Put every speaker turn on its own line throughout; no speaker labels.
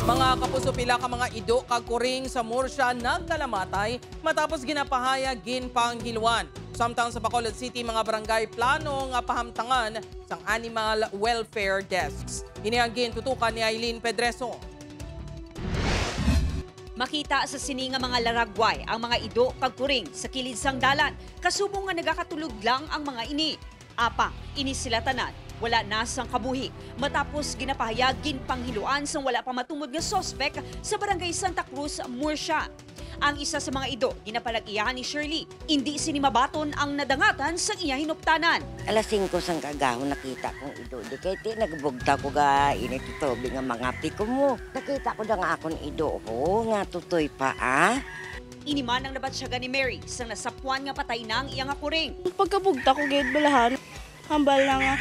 Mga kapuso, pila ka mga ido kag kuring sa Murcia nagkalamatay matapos ginapahayag ginpanghiluan. Samtang sa Bacolod City, mga barangay plano nga pahamtangan sang animal welfare desks. Ini ang gintutukan ni Aileen Pedreso.
Makita sa sininga mga laragway ang mga ido kag kuring sa kilid sang dalan. Kasubong nga nagakatulog lang ang mga ini. Apa, ini sila tanan. Wala na sang kabuhi matapos ginapahayag ginpanghiluan sang wala pa matungod nga sospek sa barangay Santa Cruz, Murcia. Ang isa sa mga ido, ginapalag-iyahan ni Shirley, hindi sinimabaton ang nadangatan sa iya hinuptanan.
Alas 5 sang kagahon nakita kong ido. Di kay ti nagbugta ko ga init itobi nga mga piko mo. Nakita ko da nga akon ido ko nga tutoy pa
Iniman ang nabatsyaga ni Mary sang nasapuan nga patay na ang iyang akuring.
Pagkabugta ko gayud balahan, hambal na nga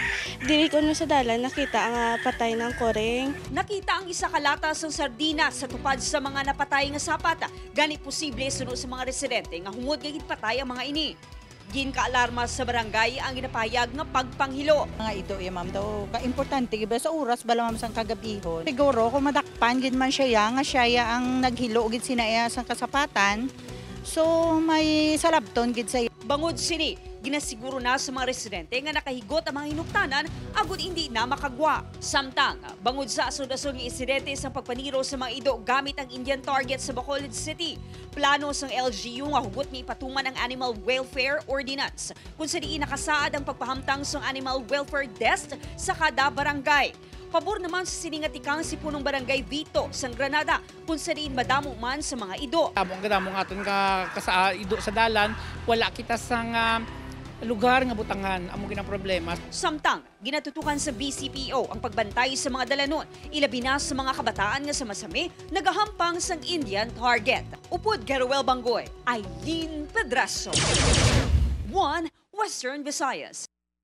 dili ko na sa dalan nakita nga patay ng koreng.
Nakita ang isa kalata sa sardinas sa tupad sa mga napatay nga sapata. Gani posible suno sa mga residente nga hungod nga gitpatay ang mga ini. Ginka-alarma sa barangay ang ginapahayag nga pagpanghilo.
Mga ito, ma'am, daw, ka-importante, iba sa oras, bala ma'am, sang kagabihon. Siguro, kung madakpan, gid man siya, nga siya ang naghilo, gid sinaya sang kasapatan, so may salabton, gid sa
Bangod sini, ginasiguro na sa mga residente nga nakahigot ang mga hinuktanan agud hindi na makagwa. Samtang, bangod sa asod-asod nga insidente sa pagpaniro sa mga ido gamit ang Indian target sa Bacolod City, plano sang LGU nga hugot nga ipatuman ang Animal Welfare Ordinance kung sa diin nakasaad ang pagpahamtang sa Animal Welfare Desk sa kada barangay. Pabor naman sa siningatikang si punong barangay Vito sang Granada kung sa diin madamo man sa mga ido.
Among aton ka sa ido sa dalan, wala kita sang lugar nga butangan amo ginang problema.
Samtang ginatutukan sa BCPO ang pagbantay sa mga dalanon, ilabi na sa mga kabataan nga sa masami nagahampang sang Indian target. Upod Garuel Bangoy, Aileen Pedraso. 1 Western Visayas.